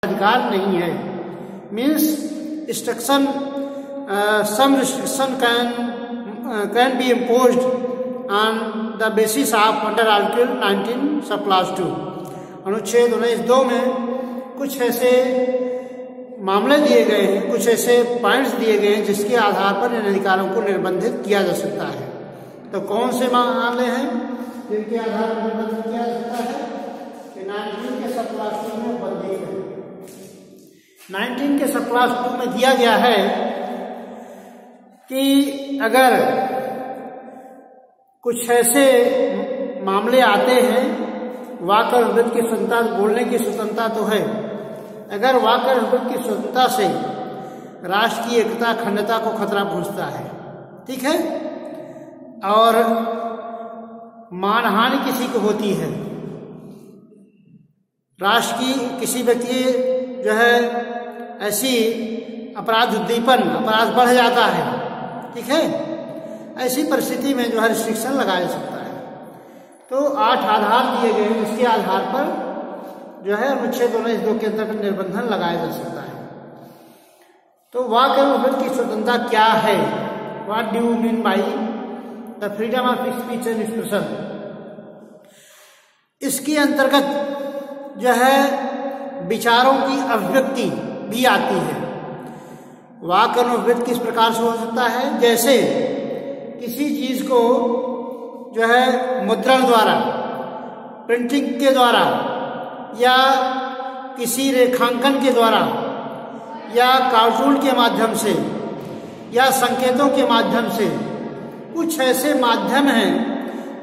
अधिकार नहीं है। Means restriction some restriction can be imposed on the basis of under Article 19 sub clause 2। अनुच्छेद 19(2) में कुछ ऐसे मामले दिए गए हैं, कुछ ऐसे पॉइंट्स दिए गए हैं जिसके आधार पर इन अधिकारों को निर्बंधित किया जा सकता है। तो कौन से मामले हैं जिनके आधार पर निर्बंधित किया जा सकता है? कि 19 के सब क्लास 2 में बंदी है। 19 के सब क्लास 2 में दिया गया है कि अगर कुछ ऐसे मामले आते हैं, वाक और अभिव्यक्ति की स्वतंत्रता, बोलने की स्वतंत्रता तो है, अगर वाक और अभिव्यक्ति की स्वतंत्रता से राष्ट्र की एकता अखंडता को खतरा पहुंचता है, ठीक है, और मानहानि किसी को होती है, राष्ट्र की किसी व्यक्ति जो है ऐसी अपराध उद्दीपन, अपराध बढ़ जाता है, ठीक है, ऐसी परिस्थिति में जो है रिस्ट्रिक्शन लगाया जा सकता है। तो 8 आधार दिए गए हैं, इसके आधार पर जो है अनुच्छेद 19(2) के अंतर्गत निर्बंधन लगाया जा सकता है। तो वाक और अभिव्यक्ति की स्वतंत्रता क्या है? What do you mean by the freedom of speech and expression? इसके अंतर्गत जो है विचारों की अभिव्यक्ति भी आती है। वाक और अभिव्यक्ति किस प्रकार से हो सकता है? जैसे किसी चीज को जो है मुद्रण द्वारा, प्रिंटिंग के द्वारा, या किसी रेखांकन के द्वारा, या कार्टून के माध्यम से, या संकेतों के माध्यम से, कुछ ऐसे माध्यम हैं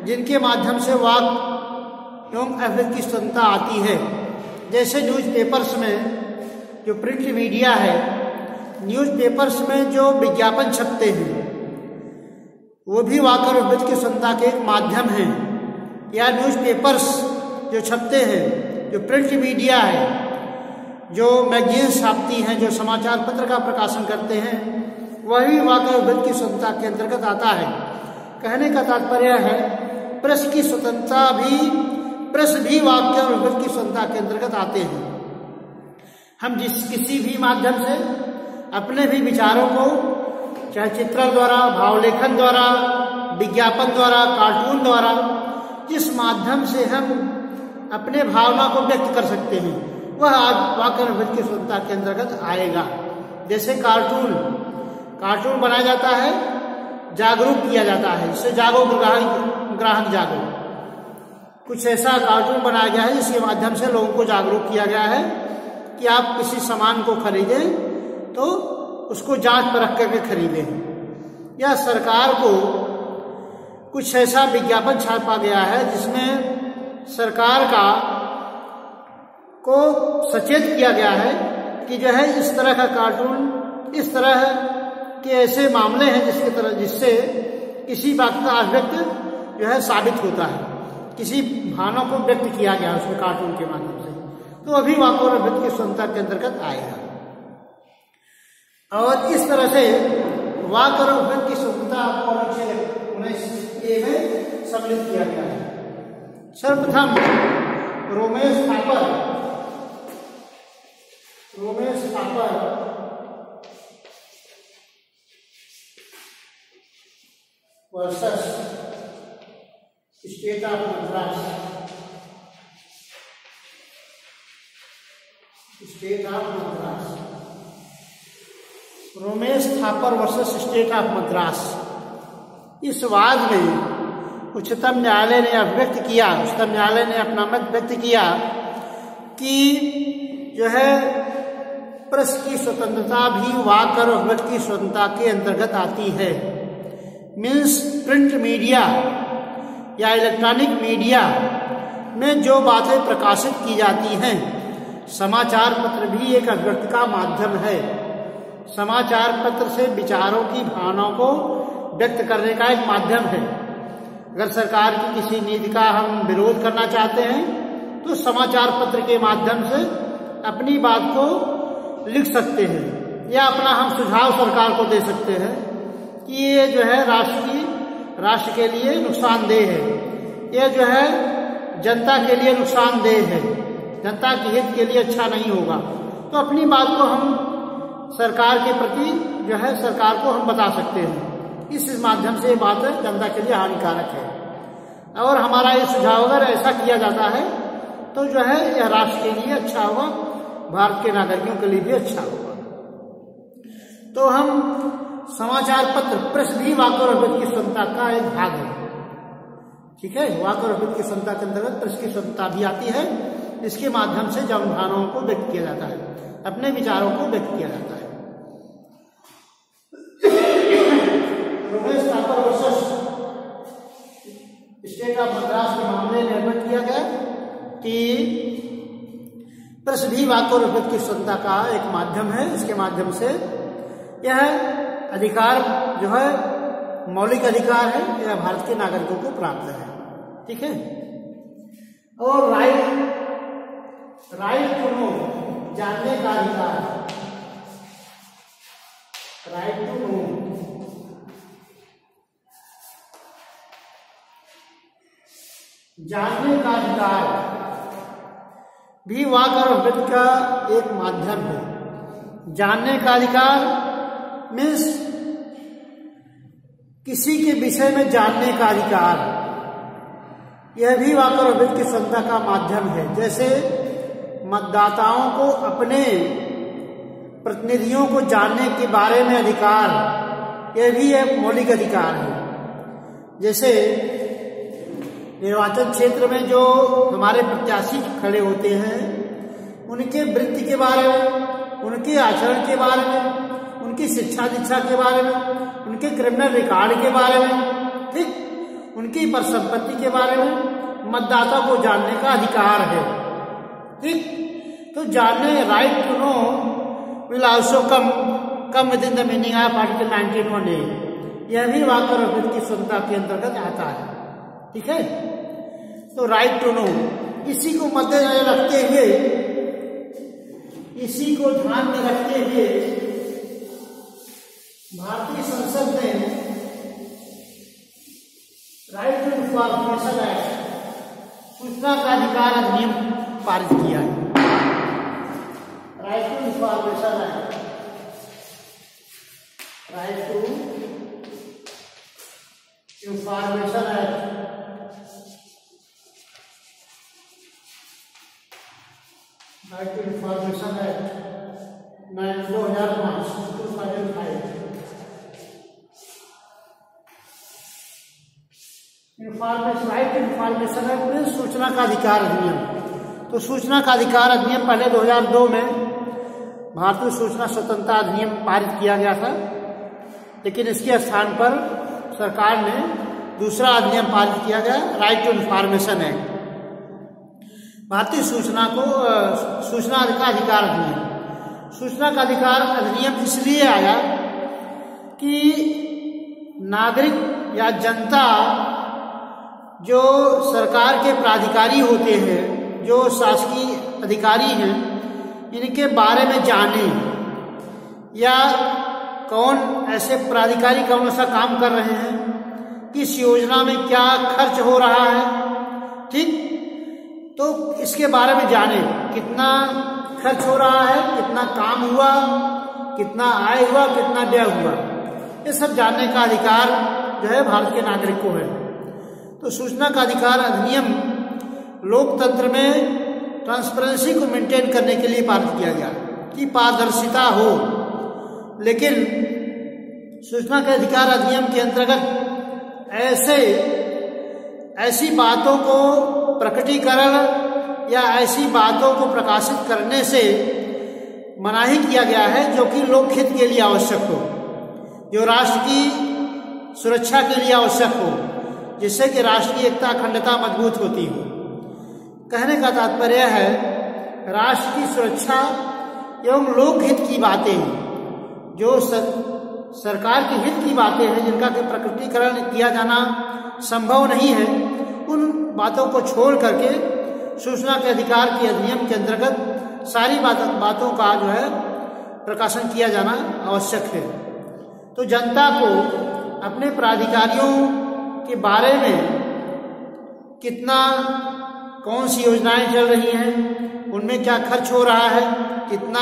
जिनके माध्यम से वाक एवं अभिव्यक्ति की स्वतंत्रता आती है। जैसे न्यूज़पेपर्स में जो प्रिंट मीडिया है, न्यूज़पेपर्स में जो विज्ञापन छपते हैं वो भी वाक और अभिव्यक्ति की स्वतंत्रता के एक माध्यम है। या न्यूज़पेपर्स जो छपते हैं, जो प्रिंट मीडिया है, जो मैगजीन छापती हैं, जो समाचार पत्र का प्रकाशन करते हैं, वह भी वाक और अभिव्यक्ति की स्वतंत्रता के अंतर्गत आता है। कहने का तात्पर्य है प्रेस की स्वतंत्रता भी, प्रेस भी वाक और अभिव्यक्ति की स्वतंत्रता के अंतर्गत आते हैं। हम किसी भी माध्यम से अपने भी विचारों को, चाहे चित्र द्वारा, भावलेखन द्वारा, विज्ञापन द्वारा, कार्टून द्वारा, जिस माध्यम से हम अपने भावना को व्यक्त कर सकते हैं, वह वाक और अभिव्यक्ति की स्वतंत्रता के अंतर्गत आएगा। जैसे कार्टून बनाया जाता है, जागरूक किया जाता है, इससे जागो ग्राहक जागो। कुछ ऐसा कार्टून बनाया गया है जिसके माध्यम से लोगों को जागरूक किया गया है कि आप किसी सामान को खरीदें तो उसको जांच परख करके खरीदें। या सरकार को कुछ ऐसा विज्ञापन छापा गया है जिसमें सरकार को सचेत किया गया है कि जो है इस तरह का कार्टून, इस तरह के ऐसे मामले हैं जिससे किसी बात का अभिव्यक्त जो है साबित होता है, किसी भावना को व्यक्त किया गया उसमें कार्टून के माध्यम से, तो अभी वाक और अभिव्यक्ति की स्वतंत्रता के अंतर्गत आएगा। और इस तरह से वाक और अभिव्यक्ति की स्वतंत्रता आपको अनुच्छेद 19(a) में सम्मिलित किया गया है। सर्वप्रथम Romesh Thapar versus state of Madras, Romesh Thapar versus state of Madras. इस वाद में उच्चतम न्यायालय ने अपना मत व्यक्त किया कि जो है प्रेस की स्वतंत्रता भी वाक और अभिव्यक्ति की स्वतंत्रता के अंतर्गत आती है। मीन्स प्रिंट मीडिया या इलेक्ट्रॉनिक मीडिया में जो बातें प्रकाशित की जाती हैं, समाचार पत्र भी एक अभिव्यक्ति का माध्यम है। समाचार पत्र से विचारों की भावनाओं को व्यक्त करने का एक माध्यम है। अगर सरकार की किसी नीति का हम विरोध करना चाहते हैं तो समाचार पत्र के माध्यम से अपनी बात को लिख सकते हैं, या अपना हम सुझाव सरकार को दे सकते हैं कि ये जो है राष्ट्र के लिए नुकसानदेह है, ये जो है जनता के लिए नुकसानदेह है, जनता के हित के लिए अच्छा नहीं होगा, तो अपनी बात को हम सरकार के प्रति जो है सरकार को हम बता सकते हैं। इस माध्यम से ये बात जनता के लिए हानिकारक है। और हमारा ये सुझाव अगर ऐसा किया जाता है तो जो है यह राष्ट्र के लिए अच्छा होगा, भारत के नागरिकों के लिए भी अच्छा होगा। तो हम समाचार पत्र प्रेस भी वाक और अभिव्यक्ति की स्वतंत्रता का एक भाग है। ठीक है, वाक और अभिव्यक्ति की स्वतंत्रता के अंतर्गत प्रेस की स्वतंत्रता भी आती है। इसके माध्यम से जन भावनाओं को व्यक्त किया जाता है, अपने विचारों को व्यक्त किया जाता है। Ramesh Thapar versus state of Madras के मामले में निर्मित किया गया कि प्रेस भी वाक और अभिव्यक्ति की स्वतंत्रता का एक माध्यम है। इसके माध्यम से यह अधिकार जो है मौलिक अधिकार है, यह भारत के नागरिकों को प्राप्त है। ठीक है, और राइट टू नो, जानने का अधिकार, राइट टू नो, जानने का अधिकार भी वाक और अभिव्यक्ति का एक माध्यम है। जानने का अधिकार मीन्स किसी के विषय में जानने का अधिकार, यह भी वाक और अभिव्यक्ति की स्वतंत्रता का माध्यम है। जैसे मतदाताओं को अपने प्रतिनिधियों को जानने के बारे में अधिकार, यह भी एक मौलिक अधिकार है। जैसे निर्वाचन क्षेत्र में जो हमारे प्रत्याशी खड़े होते हैं, उनके वृत्ति के बारे में, उनके आचरण के बारे में, उनकी शिक्षा दीक्षा के बारे में, उनके क्रिमिनल रिकॉर्ड के बारे में, ठीक, उनकी परिसंपत्ति के बारे में मतदाता को जानने का अधिकार है। ठीक, तो जानने, right to know will also come within the meaning of article 19(a), यह भी वाक और अभिव्यक्ति की स्वतंत्रता के अंतर्गत आता है। ठीक है, तो राइट टू नो, इसी को मद्देनजर रखते हुए, इसी को ध्यान में रखते हुए भारतीय संसद ने राइट टू इंफॉर्मेशन एक्ट, सूचना का अधिकार अधिनियम पारित किया है। Right to information act, right to information act, right to information act 2005 information, right information act में सूचना का अधिकार अधिनियम। तो सूचना का अधिकार अधिनियम पहले 2002 में भारतीय सूचना स्वतंत्रता अधिनियम पारित किया गया था, लेकिन इसके स्थान पर सरकार ने दूसरा अधिनियम पारित किया गया, राइट टू इंफॉर्मेशन एक्ट, भारतीय सूचना का अधिकार अधिनियम। सूचना का अधिकार अधिनियम इसलिए आया कि नागरिक या जनता जो सरकार के प्राधिकारी होते हैं, जो शासकीय अधिकारी हैं, इनके बारे में जाने, या कौन ऐसे प्राधिकारी कौन सा काम कर रहे हैं, किस योजना में क्या खर्च हो रहा है, ठीक, तो इसके बारे में जाने, कितना खर्च हो रहा है, कितना काम हुआ, कितना आय हुआ, कितना व्यय हुआ, ये सब जानने का अधिकार जो है भारत के नागरिक को है। तो सूचना का अधिकार अधिनियम लोकतंत्र में ट्रांसपेरेंसी को मेंटेन करने के लिए पारित किया गया कि पारदर्शिता हो। लेकिन सूचना के अधिकार अधिनियम के अंतर्गत ऐसी बातों को प्रकटीकरण या ऐसी बातों को प्रकाशित करने से मनाही किया गया है जो कि लोकहित के लिए आवश्यक हो, जो राष्ट्र की सुरक्षा के लिए आवश्यक हो, जिससे कि राष्ट्र की एकता अखंडता मजबूत होती हो। कहने का तात्पर्य है राष्ट्र की सुरक्षा एवं लोकहित की बातें, जो सरकार के हित की बातें हैं, जिनका प्रकटीकरण किया जाना संभव नहीं है, उन बातों को छोड़ करके सूचना के अधिकार के अधिनियम के अंतर्गत सारी बातों का जो है प्रकाशन किया जाना आवश्यक है। तो जनता को अपने प्राधिकारियों के बारे में कितना, कौन सी योजनाएं चल रही हैं, उन उनमें क्या खर्च हो रहा है, कितना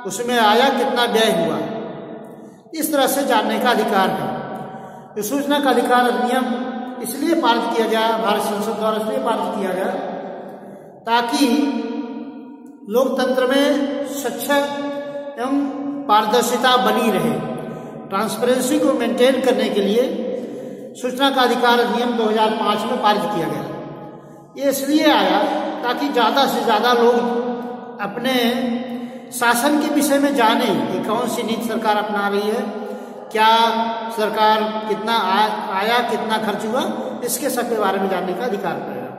उसमें आया, कितना व्यय हुआ, इस तरह से जानने का अधिकार है। ये सूचना का अधिकार अधिनियम इसलिए पारित किया गया, भारत संसद द्वारा इसलिए पारित किया गया ताकि लोकतंत्र में स्वच्छता एवं पारदर्शिता बनी रहे। ट्रांसपेरेंसी को मेंटेन करने के लिए सूचना का अधिकार अधिनियम 2005 में पारित किया गया। ये इसलिए आया ताकि ज़्यादा से ज़्यादा लोग अपने शासन के विषय में जाने कि कौन सी नीति सरकार अपना रही है, क्या सरकार कितना आया, कितना खर्च हुआ, इसके सब के बारे में जानने का अधिकार पड़ेगा।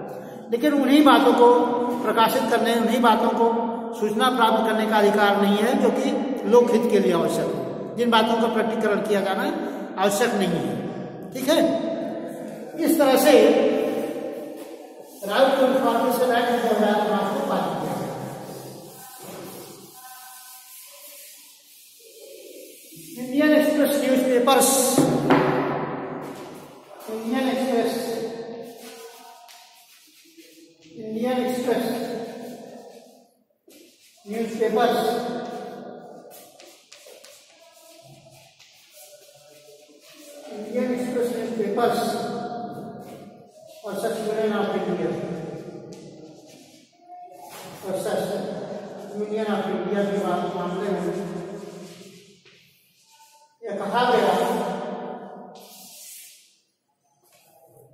लेकिन उन्हीं बातों को प्रकाशित करने, उन्हीं बातों को सूचना प्राप्त करने का अधिकार नहीं है जो कि लोकहित के लिए आवश्यक है, जिन बातों का प्रकटीकरण किया जाना आवश्यक नहीं है। ठीक है, इस तरह से राइट टू इन्फॉर्मेशन एक्ट 2005 में पारित किया गया। Indian express newspapers, Indian express newspapers और यूनियन ऑफ इंडिया के मामले में यह कहा गया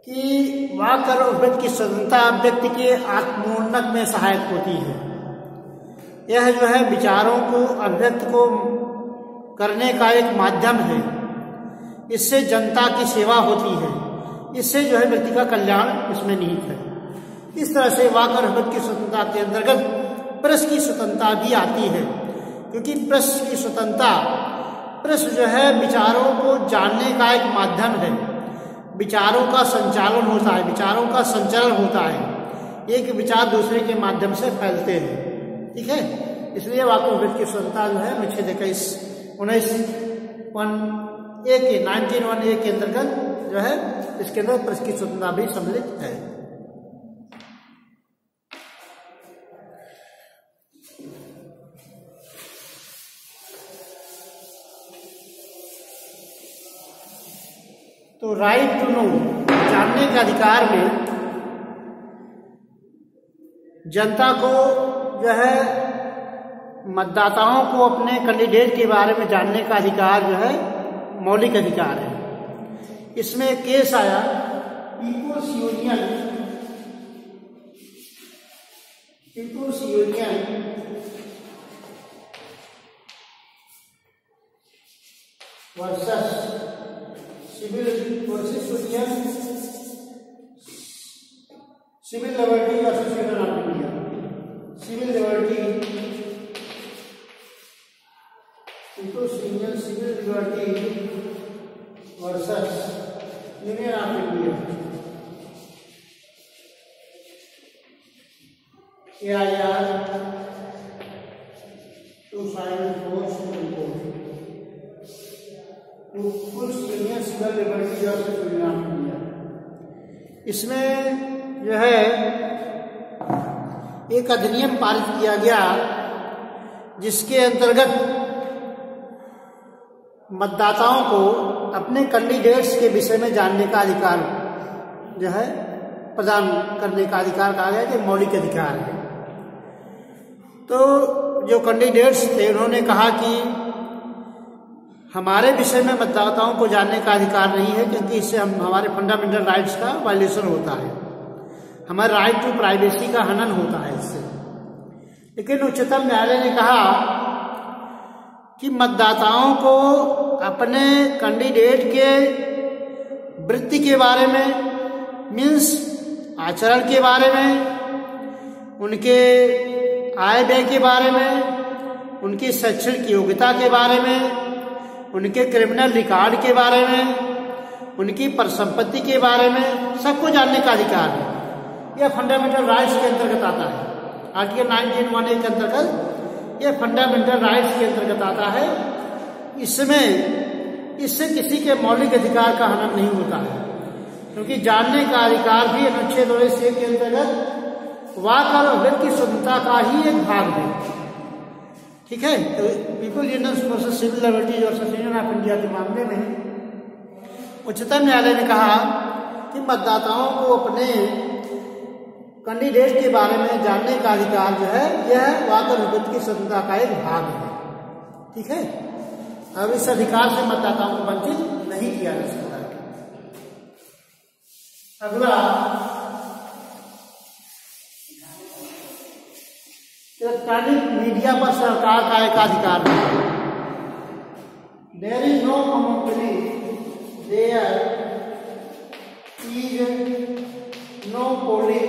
कि वाक और अभिव्यक्ति की स्वतंत्रता व्यक्ति के आत्मोन्नत में सहायक होती है। यह जो है विचारों को अभिव्यक्त को करने का एक माध्यम है। इससे जनता की सेवा होती है, इससे जो है व्यक्ति का कल्याण इसमें निहित है। इस तरह से वाक और अभिव्यक्ति की स्वतंत्रता के अंतर्गत प्रेस की स्वतंत्रता भी आती है, क्योंकि प्रेस की स्वतंत्रता, प्रेस जो है विचारों को जानने का एक माध्यम है। विचारों का संचालन होता है, विचारों का संचरण होता है, एक विचार दूसरे के माध्यम से फैलते हैं। ठीक है, इसलिए वाक और अभिव्यक्ति की स्वतंत्रता जो है अनुच्छेद 19(1)(a) के अंतर्गत जो है इसके अंदर प्रेस की स्वतंत्रता भी सम्मिलित है। तो राइट टू नो, जानने के अधिकार में जनता को जो है मतदाताओं को अपने कैंडिडेट के बारे में जानने का अधिकार जो है मौलिक अधिकार है। इसमें एक केस आया people's union versus civil liberty association of India, civil liberty versus union of India, AIR 254 supreme court, people's union civil liberty versus union of India. इसमें जो है एक अधिनियम पारित किया गया जिसके अंतर्गत मतदाताओं को अपने कैंडिडेट्स के विषय में जानने का अधिकार जो है प्रदान करने का अधिकार कहा गया कि मौलिक अधिकार है। तो जो कैंडिडेट्स थे उन्होंने कहा कि हमारे विषय में मतदाताओं को जानने का अधिकार नहीं है, क्योंकि इससे हमारे फंडामेंटल राइट्स का वायलेशन होता है, हमारे राइट टू प्राइवेसी का हनन होता है इससे। लेकिन उच्चतम न्यायालय ने कहा कि मतदाताओं को अपने कैंडिडेट के वृत्ति के बारे में, मीन्स आचरण के बारे में, उनके आय व्यय के बारे में, उनकी शैक्षणिक योग्यता के बारे में, उनके क्रिमिनल रिकॉर्ड के बारे में, उनकी परिसंपत्ति के बारे में सबको जानने का अधिकार है। यह फंडामेंटल राइट्स के अंतर्गत आता है। आर्टिकल 19(1)(a) के अंतर्गत यह फंडामेंटल राइट्स के अंतर्गत आता है। इससे किसी के मौलिक अधिकार का हनन नहीं होता है, क्योंकि जानने का अधिकार भी अनुच्छेद 19(a) के अंतर्गत वाक और अभिव्यक्ति की स्वतंत्रता का ही एक भाग है। ठीक है, तो people unions versus civil liberties और ससेशन ऑफ इंडिया के मामले में उच्चतम न्यायालय ने कहा कि मतदाताओं को अपने कैंडिडेट के बारे में जानने का अधिकार जो है यह वाक और अभिव्यक्ति की स्वतंत्रता का एक भाग है। ठीक है, अब इस अधिकार से मतदाताओं को वंचित नहीं किया जा सकता। अगला, इलेक्ट्रॉनिक मीडिया पर सरकार का एकाधिकार है। There is no monopoly, there is no monopoly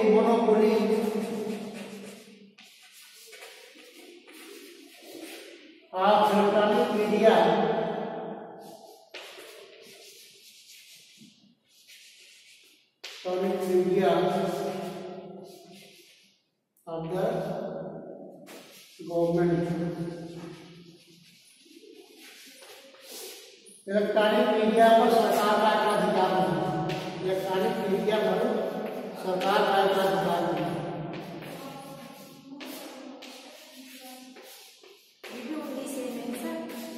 of electronic media of the government। Electronic media पर सरकार का एकाधिकार नहीं, इलेक्ट्रॉनिक मीडिया पर सरकार का एकाधिकार नहीं।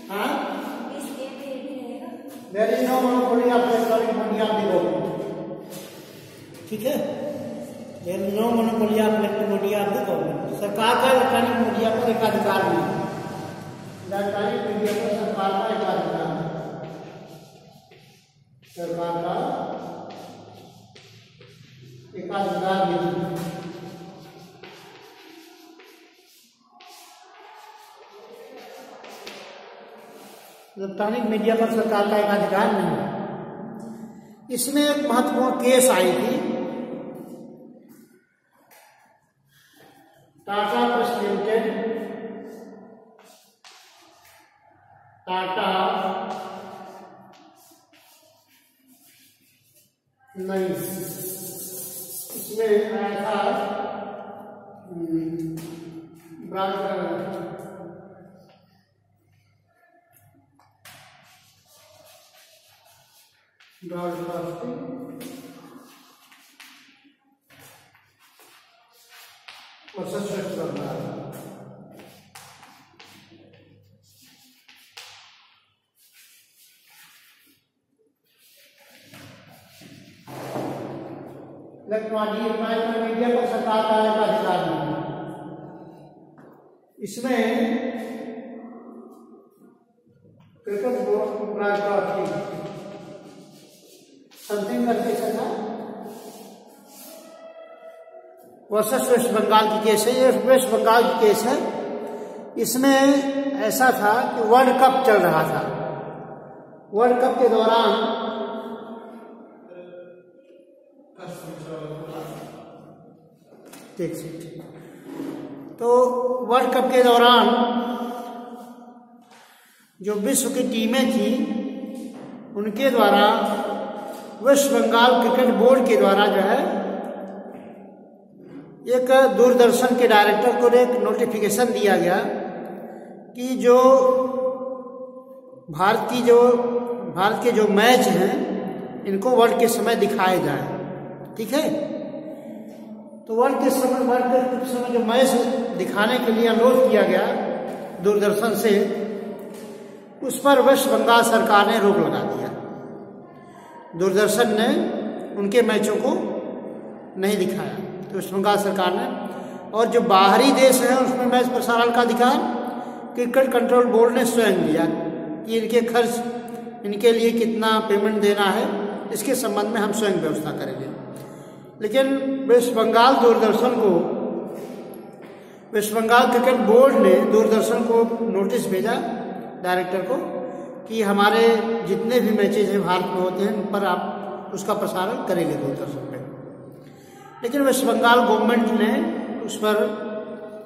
हाँ, there is no monopoly of electronic media of the government. ठीक है, there is no monopoly of electronic media of the government. सरकार का इलेक्ट्रॉनिक मीडिया पर एकाधिकार नहीं है, इलेक्ट्रॉनिक मीडिया पर सरकार का एकाधिकार है, सरकार का एकाधिकार नहीं। इलेक्ट्रॉनिक मीडिया पर सरकार का एकाधिकार नहीं है। इसमें एक महत्वपूर्ण केस आई थी, टाटा प्रेस लिमिटेड, टाटा नहीं, इसमें आया था ब्रॉडकास्टिंग और सशक्त सरकार। इलेक्ट्रॉनिक मीडिया पर सरकार का अधिकार नहीं। इसमें क्रिकेट ब्रॉडकास्टिंग समथिंग करके चला वर्सेस वेस्ट बंगाल की केस है। ये वेस्ट बंगाल की केस है। इसमें ऐसा था कि वर्ल्ड कप चल रहा था। वर्ल्ड कप के दौरान तो वर्ल्ड कप के दौरान जो विश्व की टीमें थी उनके द्वारा वेस्ट बंगाल क्रिकेट बोर्ड के द्वारा जो है एक दूरदर्शन के डायरेक्टर को एक नोटिफिकेशन दिया गया कि जो भारत के जो मैच हैं इनको वर्ल्ड के समय दिखाए जाए। ठीक है, तो वर्ल्ड के समय जो मैच दिखाने के लिए अनुरोध किया गया दूरदर्शन से, उस पर वेस्ट बंगाल सरकार ने रोक लगा दिया। दूरदर्शन ने उनके मैचों को नहीं दिखाया। तो वेस्ट बंगाल सरकार ने, और जो बाहरी देश हैं उसमें मैच प्रसारण का अधिकार क्रिकेट कंट्रोल बोर्ड ने स्वयं लिया कि इनके खर्च, इनके लिए कितना पेमेंट देना है, इसके संबंध में हम स्वयं व्यवस्था करेंगे। लेकिन वेस्ट बंगाल क्रिकेट बोर्ड ने दूरदर्शन को नोटिस भेजा डायरेक्टर को कि हमारे जितने भी मैचेज हैं भारत में होते हैं उन पर आप उसका प्रसारण करेंगे दूरदर्शन पे। लेकिन वेस्ट बंगाल गवर्नमेंट ने उस पर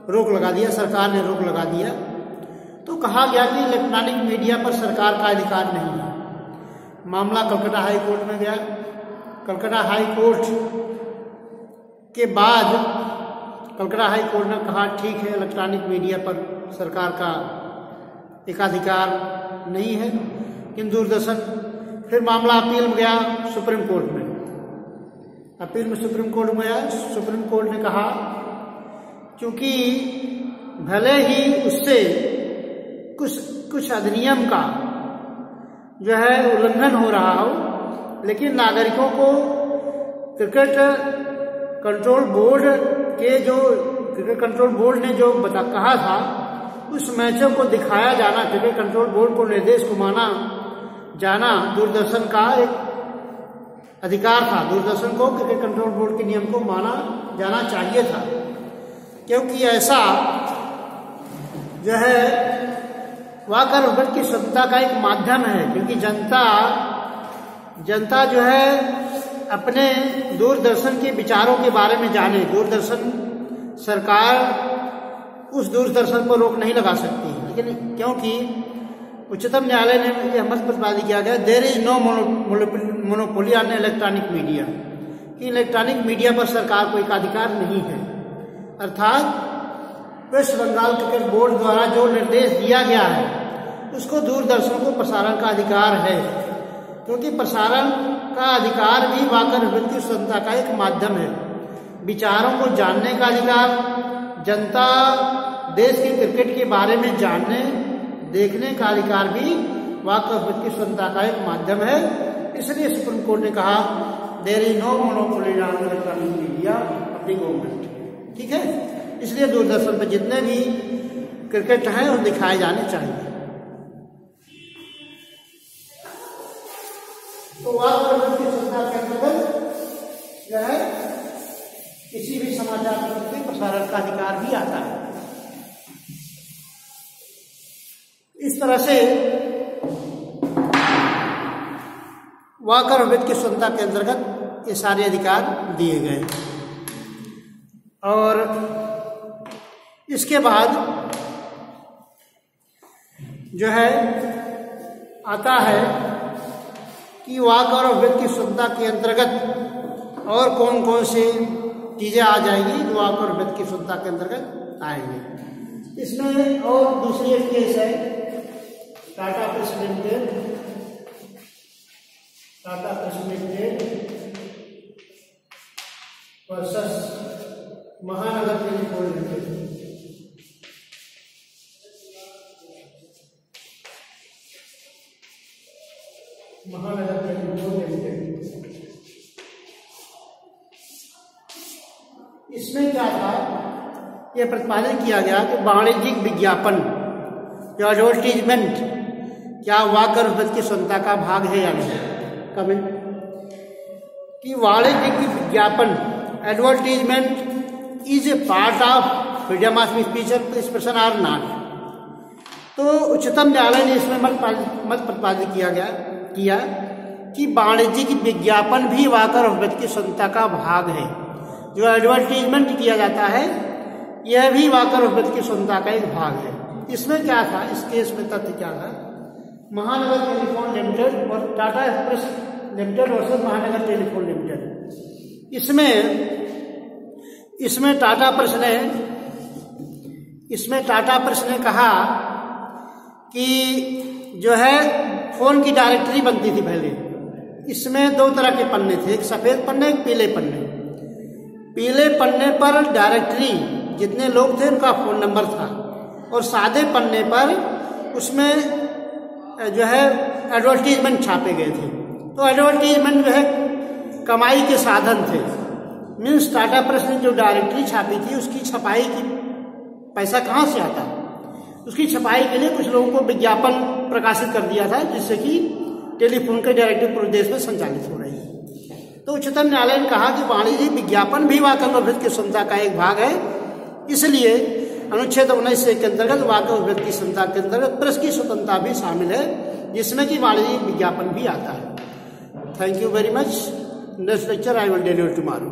रोक लगा दिया, सरकार ने रोक लगा दिया। तो कहा गया कि इलेक्ट्रॉनिक मीडिया पर सरकार का अधिकार नहीं है। मामला कलकत्ता हाई कोर्ट में गया। कलकत्ता हाई कोर्ट के बाद कलकत्ता हाई कोर्ट ने कहा ठीक है, इलेक्ट्रॉनिक मीडिया पर सरकार का एकाधिकार नहीं है। लेकिन दूरदर्शन, फिर मामला अपील में गया सुप्रीम कोर्ट में। अपील में सुप्रीम कोर्ट में गया। सुप्रीम कोर्ट ने कहा क्योंकि भले ही उससे कुछ अधिनियम का जो है उल्लंघन हो रहा हो, लेकिन नागरिकों को क्रिकेट कंट्रोल बोर्ड ने जो कहा था, उस मैचों को दिखाया जाना, क्रिकेट कंट्रोल बोर्ड को निर्देश को माना जाना दूरदर्शन का एक अधिकार था। दूरदर्शन को क्रिकेट कंट्रोल बोर्ड के नियम को माना जाना चाहिए था, क्योंकि ऐसा जो है वाक और अभिव्यक्ति की स्वतंत्रता का एक माध्यम है। क्योंकि जनता जो है अपने दूरदर्शन के विचारों के बारे में जाने। दूरदर्शन सरकार उस दूरदर्शन पर रोक नहीं लगा सकती, लेकिन क्योंकि उच्चतम न्यायालय ने यह मत प्रतिपादित किया गया, there is no monopoly on electronic media, कि इलेक्ट्रॉनिक मीडिया पर सरकार को एक अधिकार नहीं है। अर्थात वेस्ट बंगाल क्रिकेट बोर्ड द्वारा जो निर्देश दिया गया है उसको दूरदर्शन को प्रसारण का अधिकार है, क्योंकि प्रसारण का अधिकार भी वाक और अभिव्यक्ति की स्वतंत्रता का एक माध्यम है। विचारों को जानने का अधिकार, जनता देश के क्रिकेट के बारे में जानने देखने का अधिकार भी वाक और अभिव्यक्ति की स्वतंत्रता का एक माध्यम है। इसलिए सुप्रीम कोर्ट ने कहा there is no monopoly on electronic media of the government. ठीक है, इसलिए दूरदर्शन पर जितने भी क्रिकेट हैं वो दिखाए जाने चाहिए। तो वाक और अभिव्यक्ति की स्वतंत्रता के अंतर्गत जो है किसी भी समाचार पत्र के प्रसारण का अधिकार भी आता है। इस तरह से वाक और अभिव्यक्ति की स्वतंत्रता के अंतर्गत ये सारे अधिकार दिए गए। और इसके बाद जो है आता है कि वाक और अभिव्यक्ति की स्वतंत्रता के अंतर्गत और कौन कौन से चीजें आ जाएगी जो वाक और अभिव्यक्ति की स्वतंत्रता के अंतर्गत आएंगे। इसमें और दूसरी एक केस है टाटा प्रेस लिमिटेड वर्सेस महानगर टेलीफोन लिमिटेड। महानगर टेलीफोन लिमिटेड, इसमें क्या था, यह प्रतिपादन किया गया कि वाणिज्यिक विज्ञापन या एडवर्टीजमेंट क्या वाक और अभिव्यक्ति की स्वतंत्रता का भाग है या नहीं। कमेंट कि वाणिज्यिक विज्ञापन advertisement is a part of freedom of speech expression or not. तो उच्चतम न्यायालय ने इसमें मत प्रतिपादित किया कि वाणिज्यिक विज्ञापन भी वाक और अभिव्यक्ति की स्वतंत्रता का भाग है। जो एडवर्टीजमेंट किया जाता है यह भी वाक और अभिव्यक्ति की स्वतंत्रता का एक भाग है। इसमें क्या था, इस केस में तथ्य क्या था, महानगर टेलीफोन लिमिटेड और टाटा एक्सप्रेस लिमिटेड वर्सेस महानगर टेलीफोन लिमिटेड। इसमें टाटा प्रेस ने कहा कि जो है फोन की डायरेक्टरी बनती थी पहले। इसमें दो तरह के पन्ने थे, एक सफेद पन्ने एक पीले पन्ने। पीले पन्ने पर डायरेक्टरी जितने लोग थे उनका फोन नंबर था, और सादे पन्ने पर उसमें जो है एडवर्टीजमेंट छापे गए थे। तो एडवर्टीजमेंट जो है कमाई के साधन थे। मीन्स टाटा प्रेस ने जो डायरेक्टरी छापी थी उसकी छपाई की पैसा कहाँ से आता, उसकी छपाई के लिए कुछ लोगों को विज्ञापन प्रकाशित कर दिया था, जिससे कि टेलीफोन के डायरेक्टरी पूरे देश में संचालित हो रही है। तो उच्चतम न्यायालय ने कहा कि वाणिज्यिक विज्ञापन भी वाक और अभिव्यक्ति की स्वतंत्रता का एक भाग है। इसलिए अनुच्छेद 19 के अंतर्गत वाक और अभिव्यक्ति की स्वतंत्रता के अंतर्गत प्रेस की स्वतंत्रता भी शामिल है, जिसमें कि वाणिज्यिक विज्ञापन भी आता है। Thank you very much. Next lecture I will deliver tomorrow.